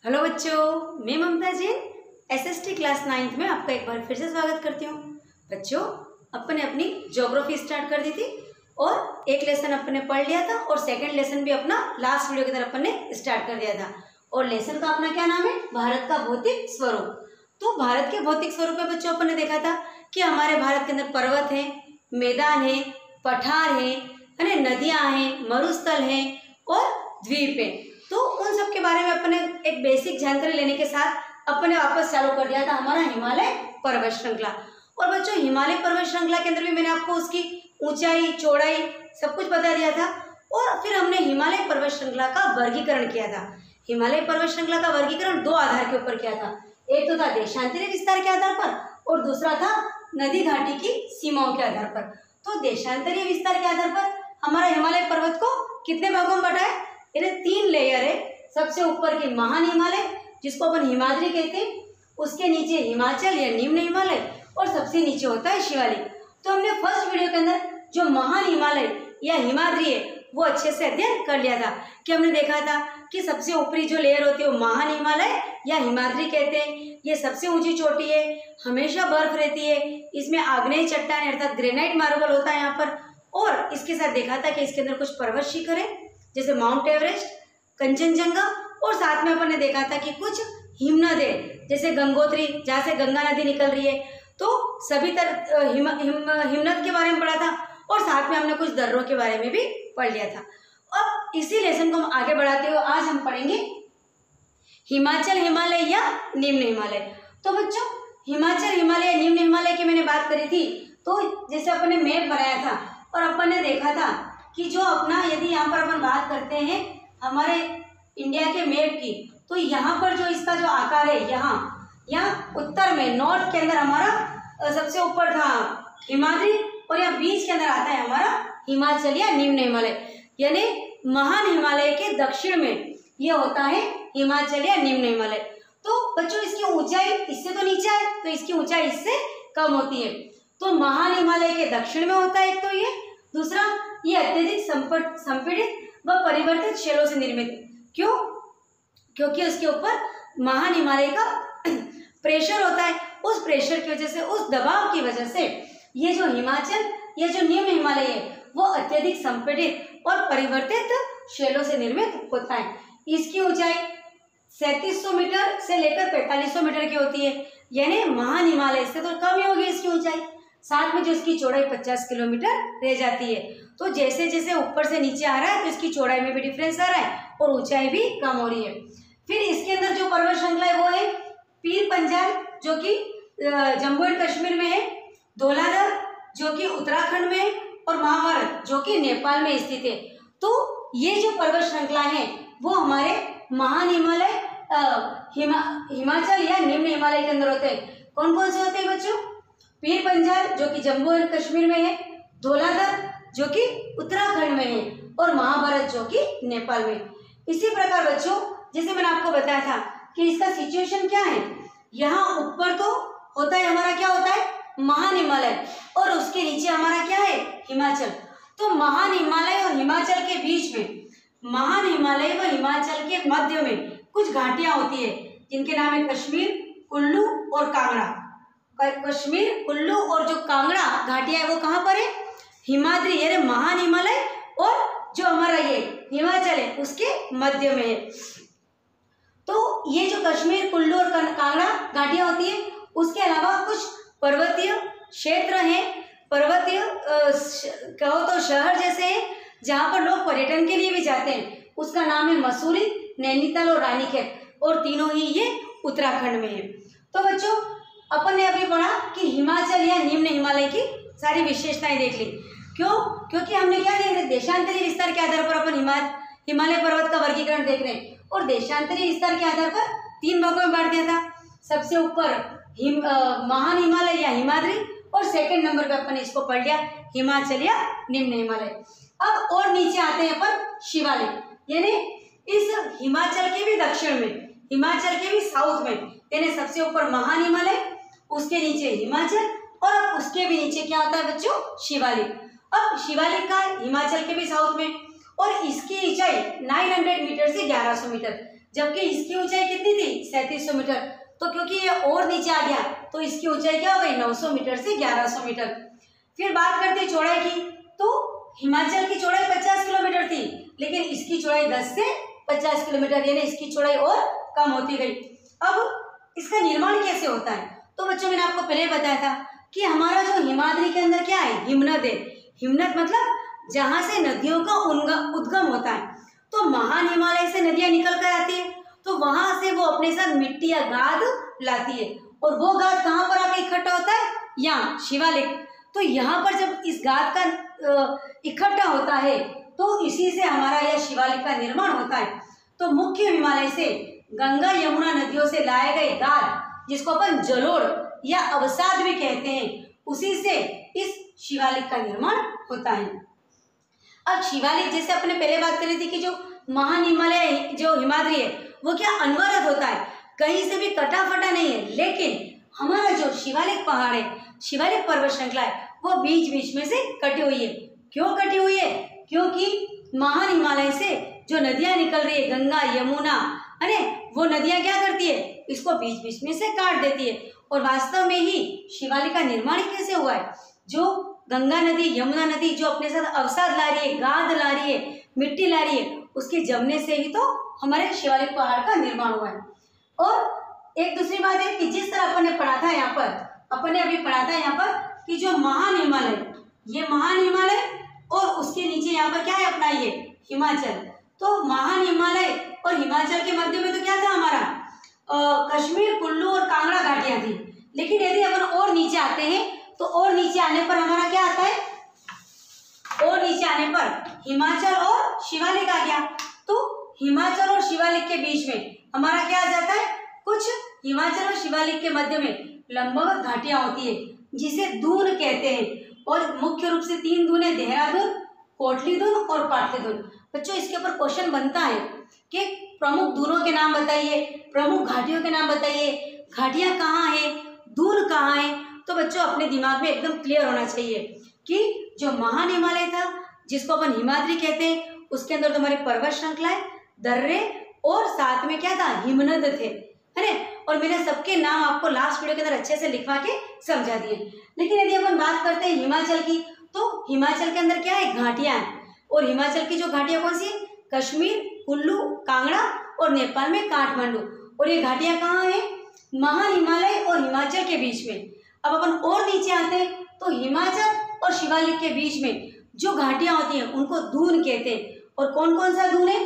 Hello बच्चों, मैं ममता Jain SST class 9th में आपका एक बार फिर से स्वागत करती हूँ। बच्चों, अपन ने अपनी ज्योग्राफी स्टार्ट कर दी थी और एक लेसन अपन ने पढ़ लिया था और सेकंड लेसन भी अपना लास्ट वीडियो की तरह अपन ने स्टार्ट कर दिया था। और लेसन का अपना क्या नाम है? भारत का भौतिक स्वरूप। तो भारत के भौतिक स्वरूप में बच्चों अपन ने देखा था कि हमारे भारत के अंदर पर्वत है, मैदान है, पठार है, नदियाँ हैं, मरुस्थल हैं और द्वीप है। तो उन सब के बारे में अपन ने एक बेसिक जानकारी लेने के साथ अपन ने वापस चालू कर दिया था हमारा हिमालय पर्वत श्रृंखला। और बच्चों, हिमालय पर्वत श्रृंखला के अंदर भी मैंने आपको उसकी ऊंचाई, चौड़ाई सब कुछ बता दिया था। और फिर हमने हिमालय पर्वत श्रृंखला का वर्गीकरण किया था। हिमालय पर्वत श्रृंखला का वर्गीकरण दो आधार के ऊपर किया था। एक तो था देशांतरीय विस्तार के आधार पर और दूसरा था नदी घाटी की सीमाओं के आधार पर। तो देशांतरीय विस्तार के आधार पर हमारा हिमालय पर्वत को कितने भागों में बांटा है? यानी 3 लेयर है। सबसे ऊपर की महान हिमालय जिसको अपन हिमाद्री कहते हैं, उसके नीचे हिमाचल या निम्न हिमालय और सबसे नीचे होता है शिवालिक। तो हमने फर्स्ट वीडियो के अंदर जो महान हिमालय या हिमाद्री है वो अच्छे से अध्ययन कर लिया था कि हमने देखा था कि सबसे ऊपरी जो लेयर होती है वो महान हिमालय या हिमाद्री कहते हैं। ये सबसे ऊंची चोटी है, हमेशा बर्फ रहती है, इसमें आग्नेय चट्टान अर्थात ग्रेनाइट मार्बल होता है यहाँ पर। और इसके साथ देखा था कि इसके अंदर कुछ पर्वत शिखर है जैसे माउंट एवरेस्ट, कंचनजंगा और साथ में अपन ने देखा था कि कुछ हिमनद है जैसे गंगोत्री जहाँ से गंगा नदी निकल रही है। तो सभी तरह हिमनद के बारे में पढ़ा था और साथ में हमने कुछ दर्रों के बारे में भी पढ़ लिया था। अब इसी लेसन को हम आगे बढ़ाते हुए आज हम पढ़ेंगे हिमाचल हिमालय या निम्न हिमालय। तो बच्चों, हिमाचल हिमालय या निम्न हिमालय की मैंने बात करी थी। तो जैसे अपन ने मैप बनाया था और अपन ने देखा था कि जो अपना यदि यहाँ पर अपन बात करते हैं हमारे इंडिया के मैप की, तो यहाँ पर जो इसका जो आकार है यहाँ उत्तर में नॉर्थ के अंदर हमारा सबसे ऊपर था हिमाद्री और यहाँ बीच के अंदर आता है हमारा हिमाचल या निम्न हिमालय। यानी महान हिमालय के दक्षिण में ये होता है हिमाचल या निम्न हिमालय। तो बच्चों, इसकी ऊंचाई इससे तो नीचे है तो इसकी ऊंचाई इससे कम होती है। तो महान हिमालय के दक्षिण में होता है एक तो ये, दूसरा ये अत्यधिक संपीड़ित व परिवर्तित शैलों से निर्मित। क्यों? क्योंकि उसके ऊपर महान हिमालय का प्रेशर होता है। उस प्रेशर की वजह से, उस दबाव की वजह से ये जो हिमाचल, ये जो निम्न हिमालय है वो अत्यधिक संपीड़ित और परिवर्तित शैलों से निर्मित होता है। इसकी ऊंचाई 3700 मीटर से लेकर 4500 मीटर की होती है। यानी महान हिमालय से तो कम ही होगी इसकी ऊंचाई। साथ में जो इसकी चौड़ाई 50 किलोमीटर रह जाती है। तो जैसे जैसे ऊपर से नीचे आ रहा है तो इसकी चौड़ाई में भी डिफरेंस आ रहा है और ऊंचाई भी कम हो रही है। फिर इसके अंदर जो पर्वत श्रृंखला है वो है पीर पंजाल जो कि जम्मू एंड कश्मीर में है, धौलाधर जो कि उत्तराखंड में है और महाभारत जो कि नेपाल में स्थित है। तो ये जो पर्वत श्रृंखला है वो हमारे महान हिमालय हिमाचल या निम्न हिमालय के अंदर होते हैं। कौन कौन से होते हैं बच्चों? पीर पंजाल जो कि जम्मू एंड कश्मीर में है, धौलाधर जो कि उत्तराखंड में है और महाभारत जो कि नेपाल में। इसी प्रकार बच्चों, जैसे मैंने आपको बताया था कि इसका सिचुएशन क्या है, यहाँ ऊपर तो होता है हमारा क्या होता है महान हिमालय और उसके नीचे हमारा क्या है हिमाचल। तो महान हिमालय और हिमाचल के बीच में, महान हिमालय व हिमाचल के मध्य में कुछ घाटियां होती है जिनके नाम है कश्मीर, कुल्लू और कांगड़ा। कश्मीर, कुल्लू और जो कांगड़ा घाटियां है वो कहाँ पर है? हिमाद्री यानी महान हिमालय और जो हमारा ये हिमाचल है उसके मध्य में है। तो ये जो कश्मीर, कुल्लू और कांगड़ा घाटियां होती है, उसके अलावा कुछ पर्वतीय क्षेत्र हैं, पर्वतीय कहो तो शहर जैसे हैं जहाँ पर लोग पर्यटन के लिए भी जाते हैं। उसका नाम है मसूरी, नैनीताल और रानीखेत और तीनों ही ये उत्तराखंड में है। तो बच्चों, अपन ने अभी पढ़ा कि हिमाचल या निम्न हिमालय की सारी विशेषताएं देख ली। क्यों? क्योंकि हमने क्या देख रहे, देशांतरीय विस्तार के आधार पर अपन हिमालय पर्वत का वर्गीकरण देख रहे हैं और देशांतरीय विस्तार के आधार पर 3 भागों में बांट दिया था। सबसे ऊपर महान हिमालय या हिमाद्री और सेकंड नंबर पे अपन इसको पढ़ लिया हिमाचल या निम्न हिमालय। अब और नीचे आते हैं अपन शिवालिक, यानी इस हिमाचल के भी दक्षिण में, हिमाचल के भी साउथ में, यानी सबसे ऊपर महान हिमालय, उसके नीचे हिमाचल और अब उसके भी नीचे क्या होता है बच्चों? शिवालिक। अब शिवालिक का हिमाचल के भी साउथ में और इसकी ऊंचाई 900 मीटर से 1100 मीटर। जबकि इसकी ऊंचाई कितनी थी 3700 मीटर। तो क्योंकि ये और नीचे आ गया तो इसकी ऊंचाई क्या हो गई 900 मीटर से 1100 मीटर। फिर बात करते हैं चौड़ाई की, तो हिमाचल की चौड़ाई 50 किलोमीटर थी, लेकिन इसकी चौड़ाई 10 से 50 किलोमीटर, यानी इसकी चौड़ाई और कम होती गई। अब इसका निर्माण कैसे होता है, तो बच्चों मैंने आपको पहले बताया था कि हमारा जो हिमाद्री के अंदर क्या है, हिमनद है। हिमनद मतलब जहां से नदियों का उद्गम होता है। तो महान हिमालय से नदियां निकल कर आती है, तो वहां से वो अपने साथ मिट्टी या गाद लाती है, और वो गाद कहाँ पर आके इकट्ठा होता है, यहाँ शिवालिक। तो यहाँ पर जब इस गाद का इकट्ठा होता है तो इसी से हमारा यह शिवालिक का निर्माण होता है। तो मुख्य हिमालय से गंगा यमुना नदियों से लाए गए गाद, जिसको अपन जलोढ़ या अवसाद भी कहते हैं, उसी से इस शिवालिक का निर्माण होता है। अब शिवालिक जैसे अपने पहले बात करी थी कि जो महान हिमालय जो हिमाद्री है वो क्या अनवरत होता है, कहीं से भी कटा फटा नहीं है। लेकिन हमारा जो शिवालिक पहाड़ है, शिवालिक पर्वत श्रृंखला है, वो बीच बीच में से कटी हुई है। क्यों कटी हुई है, क्योंकि महान हिमालय से जो नदियां निकल रही है गंगा यमुना, अरे वो नदियां क्या करती है, इसको बीच बीच में से काट देती है। और वास्तव में ही शिवालिक का निर्माण कैसे हुआ है, जो गंगा नदी यमुना नदी जो अपने साथ अवसाद ला रही है, गाद ला रही है, मिट्टी ला रही है, उसके जमने से ही तो हमारे शिवालिक पहाड़ का निर्माण हुआ है। और एक दूसरी बात है कि जिस तरह अपन ने पढ़ा था यहाँ पर, अपन ने अभी पढ़ा था यहाँ पर कि जो महान हिमालय, ये महान हिमालय और उसके नीचे यहाँ पर क्या है अपना ये हिमाचल। तो महान हिमालय और हिमाचल के मध्य में तो क्या था हमारा कश्मीर, कुल्लू और कांगड़ा घाटियां थी। लेकिन यदि अपन और नीचे आते हैं तो और नीचे आने पर हमारा क्या आता है, और नीचे आने पर हिमाचल और शिवालिक आ गया। तो हिमाचल और शिवालिक के बीच में हमारा क्या आ जाता है, कुछ हिमाचल और शिवालिक के मध्य में लंबवत घाटियां होती है, जिसे दून कहते हैं। और मुख्य रूप से 3 दून है, देहरादून, कोटली दून और पाटली दून। बच्चों इसके ऊपर क्वेश्चन बनता है कि प्रमुख दूनों के नाम बताइए, प्रमुख घाटियों के नाम बताइए, घाटियां कहाँ है, दून कहाँ है। तो बच्चों अपने दिमाग में एकदम क्लियर होना चाहिए कि जो महान हिमालय था, जिसको अपन हिमाद्री कहते हैं, उसके अंदर तो हमारी पर्वत श्रृंखलाएं, दर्रे और साथ में क्या था, हिमनद थे, है ना। और मैंने सबके नाम आपको लास्ट वीडियो के अंदर अच्छे से लिखवा के समझा दिए। लेकिन यदि अपन बात करते हैं हिमाचल की, तो हिमाचल के अंदर क्या है, घाटियां हैं। और हिमाचल की जो घाटियां कौन सी है, कश्मीर, कुल्लू, कांगड़ा और नेपाल में काठमांडू। और ये घाटियां कहाँ है, महान हिमालय और हिमाचल के बीच में। अब अपन और नीचे आते हैं तो हिमाचल और शिवालिक के बीच में जो घाटियां होती हैं उनको दून कहते हैं। और कौन कौन सा दून है,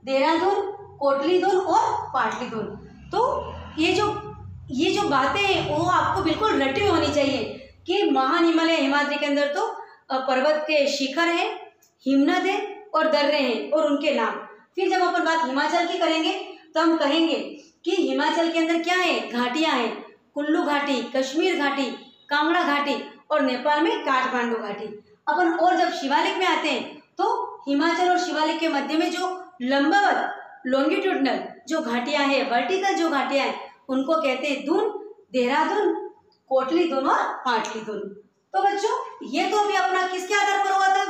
देहरादून, कोटली दून और पाटली दून। तो ये जो बातें हैं वो आपको बिल्कुल रटी हुई होनी चाहिए कि महान हिमालय हिमाद्री के अंदर तो पर्वत के शिखर है, हिमनद है और दर्रे हैं और उनके नाम। फिर जब अपन बात हिमाचल की करेंगे तो हम कहेंगे कि हिमाचल के अंदर क्या है, घाटियां हैं, कुल्लू घाटी, कश्मीर घाटी, कांगड़ा घाटी और नेपाल में काठमांडू घाटी। अपन और जब शिवालिक में आते हैं तो हिमाचल और शिवालिक के मध्य में जो लंबवत लॉन्गिट्यूडनल जो घाटियां हैं, वर्टिकल जो घाटियां हैं, उनको कहते हैं दून, देहरादून, कोटली दून और पाटली दून। तो बच्चों ये तो अभी अपना किसके आधार पर हुआ था,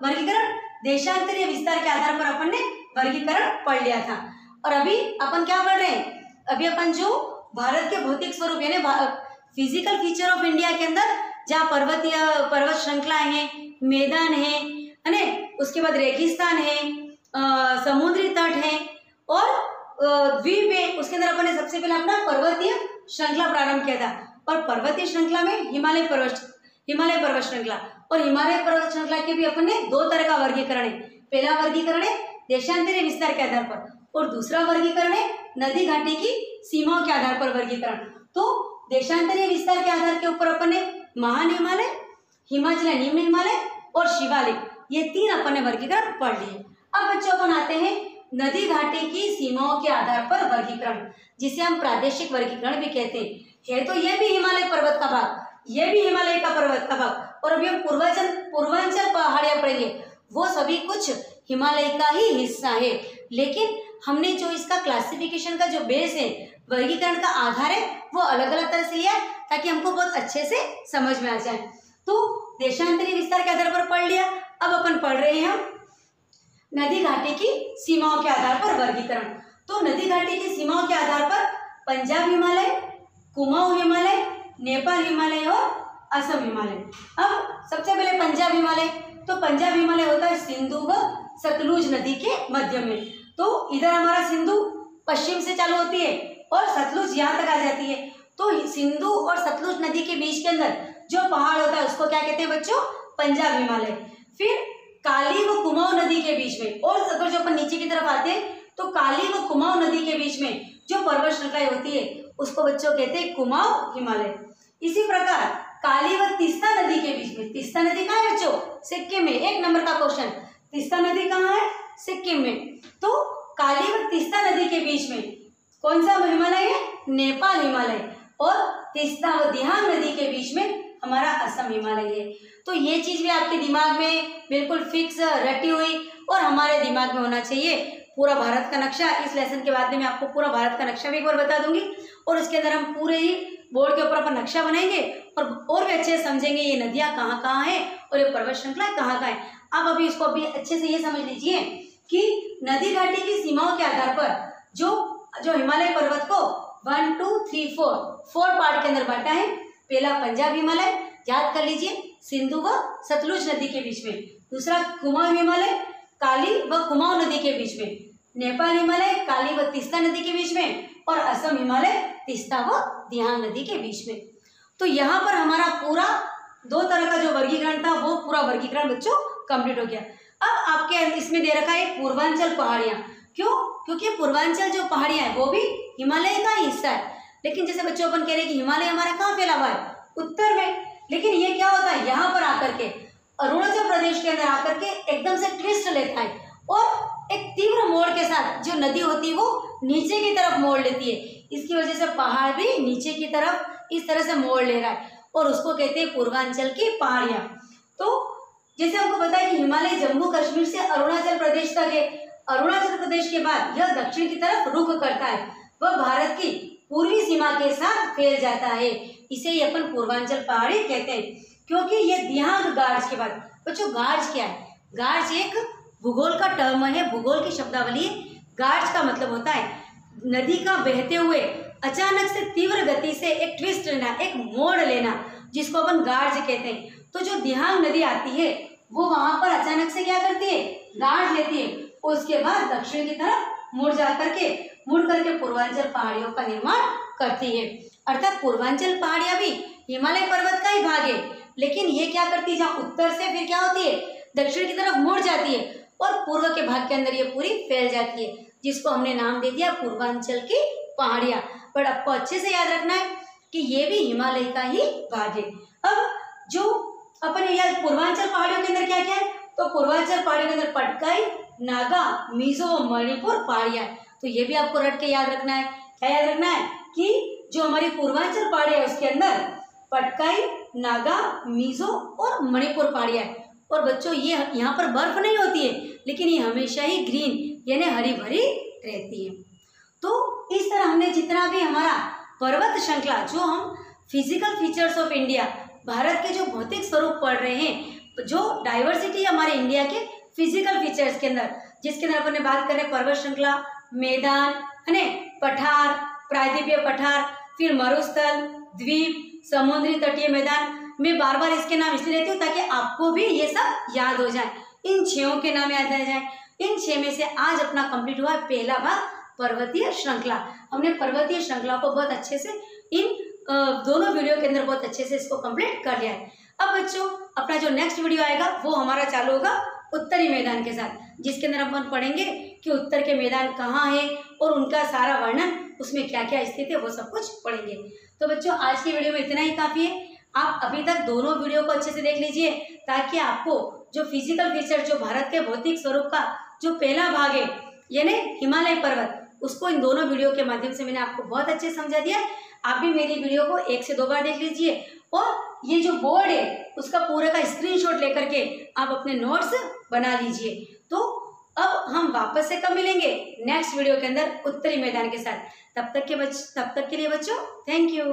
वर्गीकरण, देशांतरीय विस्तार के आधार पर अपन ने वर्गीकरण पढ़ लिया था। और अभी अपन क्या पढ़ रहे हैं, अभी अपन जो भारत के भौतिक स्वरूप यानी फिजिकल फीचर ऑफ इंडिया के अंदर जहाँ पर्वत श्रृंखलाएं हैं, मैदान है ना, उसके बाद रेगिस्तान है, समुद्री तट है और द्वीप है, उसके अंदर अपन ने सबसे पहले अपना पर्वतीय श्रृंखला प्रारंभ किया था। और पर्वतीय श्रृंखला में हिमालय पर्वत श्रृंखला और हिमालय पर्वत श्रृंखला के भी अपन ने 2 तरह का वर्गीकरण है। पहला वर्गीकरण है देशांतरीय विस्तार के आधार पर और दूसरा वर्गीकरण है नदी घाटी की सीमाओं के आधार पर वर्गीकरण। तो देशांतरीय विस्तार के आधार के ऊपर अपन ने महान हिमालय, हिमाचल निम्न हिमालय और शिवालिक, ये 3 अपन ने वर्गीकरण पढ़ लिए। अब बच्चों अपन आते हैं नदी घाटी की सीमाओं के आधार पर वर्गीकरण, जिसे हम प्रादेशिक वर्गीकरण भी कहते हैं। है तो ये भी हिमालय पर्वत का भाग, ये भी हिमालय का पर्वत का भाग, और अभी हम पूर्वांचल पहाड़ियां पढ़ेंगे, वो सभी कुछ हिमालय का ही हिस्सा है। लेकिन हमने जो इसका क्लासिफिकेशन का जो बेस है, वर्गीकरण का आधार है, वो अलग अलग तरह से लिया है ताकि हमको बहुत अच्छे से समझ में आ जाए। तो देशांतरीय विस्तार के आधार पर पढ़ लिया। अब अपन पढ़ रहे हैं हम नदी घाटी की सीमाओं के आधार पर वर्गीकरण। तो नदी घाटी की सीमाओं के आधार पर पंजाब हिमालय, कुमाऊं हिमालय, नेपाल हिमालय और असम हिमालय। अब सबसे पहले पंजाब हिमालय, तो पंजाब हिमालय होता है सिंधु व सतलुज नदी के मध्य में। तो इधर हमारा सिंधु पश्चिम से चालू होती है और सतलुज यहाँ तक आ जाती है। तो सिंधु और सतलुज नदी के बीच के अंदर जो पहाड़ होता है उसको क्या कहते हैं बच्चों? पंजाब हिमालय। फिर काली व कुमाऊं नदी के बीच में, और अगर जो अपन नीचे की तरफ आते हैं तो काली व कुमाऊं नदी के बीच में जो पर्वत श्रृंखलाएं होती है उसको बच्चों कहते हैं कुमाऊं हिमालय। इसी प्रकार काली व तीस्ता नदी के बीच में, तीस्ता नदी कहाँ है बच्चों? सिक्किम में। 1 नंबर का क्वेश्चन, तीस्ता नदी कहाँ है? सिक्किम में। तो काली व तीस्ता नदी के बीच में कौन सा हिमालय है? नेपाल हिमालय। और तीस्ता व दिहांग नदी के बीच में हमारा असम हिमालय है। तो ये चीज भी आपके दिमाग में बिल्कुल फिक्स रटी हुई और हमारे दिमाग में होना चाहिए पूरा भारत का नक्शा। इस लेसन के बाद में मैं आपको पूरा भारत का नक्शा भी एक बार बता दूंगी और उसके अंदर हम पूरे ही बोर्ड के ऊपर अपन नक्शा बनाएंगे और भी अच्छे से समझेंगे ये नदियाँ कहाँ कहाँ है और ये पर्वत श्रृंखला कहाँ कहाँ है। आप अभी इसको अभी अच्छे से ये समझ लीजिए कि नदी घाटी की सीमाओं के आधार पर जो हिमालय पर्वत को 1 2 3 4 पार्ट के अंदर बांटा है। पहला पंजाब हिमालय, याद कर लीजिए, सिंधु व सतलुज नदी के बीच में। दूसरा कुमाऊं हिमालय, काली व कुमाऊं नदी के बीच में। नेपाल हिमालय, काली व तीस्ता नदी के बीच में। और असम हिमालय, तीस्ता व दिहांग नदी के बीच में। तो यहाँ पर हमारा पूरा 2 तरह का जो वर्गीकरण था वो पूरा वर्गीकरण बच्चों कंप्लीट हो गया। अब आपके इसमें दे रखा है पूर्वांचल पहाड़ियाँ। क्यों? क्योंकि पूर्वांचल जो पहाड़ियाँ है वो भी हिमालय का ही हिस्सा है। लेकिन जैसे बच्चों अपन कह रहे हैं कि हिमालय हमारा कहाँ फैला हुआ है? उत्तर में। लेकिन ये क्या होता है, यहाँ पर आकर के अरुणाचल प्रदेश के अंदर आकर के एकदम से ट्विस्ट लेता है और एक तीव्र मोड़ के साथ जो नदी होती है वो नीचे की तरफ मोड़ लेती है। इसकी वजह से पहाड़ भी नीचे की तरफ इस तरह से मोड़ ले रहा है और उसको कहते हैं पूर्वांचल की पहाड़ियाँ। तो जैसे हमको पता है कि हिमालय जम्मू कश्मीर से अरुणाचल प्रदेश तक है। अरुणाचल प्रदेश के बाद यह दक्षिण की तरफ रुख करता है, वह भारत की पूर्वी सीमा के साथ फैल जाता है। इसे ही अपन पूर्वांचल पहाड़ी कहते हैं क्योंकि ये दिहांग गार्ज के बाद। बच्चों गार्ज क्या है? गार्ज एक भूगोल का टर्म है, भूगोल की शब्दावली है। गार्ज का मतलब होता है नदी का बहते हुए अचानक से तीव्र गति से एक ट्विस्ट लेना, एक मोड़ लेना, जिसको अपन गार्ज कहते हैं। तो जो दिहांग नदी आती है वो वहां पर अचानक से क्या करती है? गार्ज लेती है। उसके बाद दक्षिण की तरफ मुड़ करके पूर्वांचल पहाड़ियों का निर्माण करती है। अर्थात पूर्वांचल पहाड़ियां भी हिमालय पर्वत का ही भाग है, लेकिन ये क्या करती है, जहाँ उत्तर से फिर क्या होती है, दक्षिण की तरफ मुड़ जाती है और पूर्व के भाग के अंदर ये पूरी फैल जाती है, जिसको हमने नाम दे दिया पूर्वांचल की पहाड़ियां। पर आपको अच्छे से याद रखना है कि ये भी हिमालय का ही भाग है। अब जो अपन याद पूर्वांचल पहाड़ियों के अंदर क्या क्या है, तो पूर्वांचल पहाड़ियों के अंदर पटकाई, नागा, मिजो, मणिपुर पहाड़ियां। तो ये भी आपको रट के याद रखना है। क्या याद रखना है कि जो हमारी पूर्वांचल पहाड़ियां है उसके अंदर पटकाई, नागा, मिजो और मणिपुर पहाड़ियां है। और बच्चों ये यहाँ पर बर्फ नहीं होती है, लेकिन ये हमेशा ही ग्रीन यानी हरी भरी रहती है। तो इस तरह हमने जितना भी हमारा पर्वत श्रृंखला, जो हम physical features of India, Bharat के जो भौतिक स्वरूप पढ़ रहे हैं, जो डाइवर्सिटी है हमारे इंडिया के फिजिकल फीचर्स के अंदर, जिसके अंदर अपन बात कर रहे हैं पर्वत श्रृंखला, मैदान है ना, पठार, प्रायद्वीपीय पठार, फिर मरुस्थल, द्वीप, समुद्री तटीय मैदान। मैं बार बार इसके नाम इसलिए लेती हूँ ताकि आपको भी ये सब याद हो जाए, इन 6 के नाम याद आ जाए। इन 6 में से आज अपना कंप्लीट हुआ पहला भाग पर्वतीय श्रृंखला। हमने पर्वतीय श्रृंखला को बहुत अच्छे से इन दोनों वीडियो के अंदर बहुत अच्छे से इसको कंप्लीट कर लिया है। अब बच्चों अपना जो नेक्स्ट वीडियो आएगा वो हमारा चालू होगा उत्तरी मैदान के साथ, जिसके अंदर अपन पढ़ेंगे कि उत्तर के मैदान कहाँ है और उनका सारा वर्णन, उसमें क्या क्या स्थिति है, वो सब कुछ पढ़ेंगे। तो बच्चों आज की वीडियो में इतना ही काफ़ी है। आप अभी तक दोनों वीडियो को अच्छे से देख लीजिए ताकि आपको जो फिजिकल फीचर, जो भारत के भौतिक स्वरूप का जो पहला भाग है यानी हिमालय पर्वत, उसको इन दोनों वीडियो के माध्यम से मैंने आपको बहुत अच्छे समझा दिया। आप भी मेरी वीडियो को 1 से 2 बार देख लीजिए और ये जो बोर्ड है उसका पूरे का स्क्रीनशॉट लेकर के आप अपने नोट्स बना लीजिए। तो अब हम वापस से कब मिलेंगे नेक्स्ट वीडियो के अंदर उत्तरी मैदान के साथ। तब तक के लिए बच्चों थैंक यू।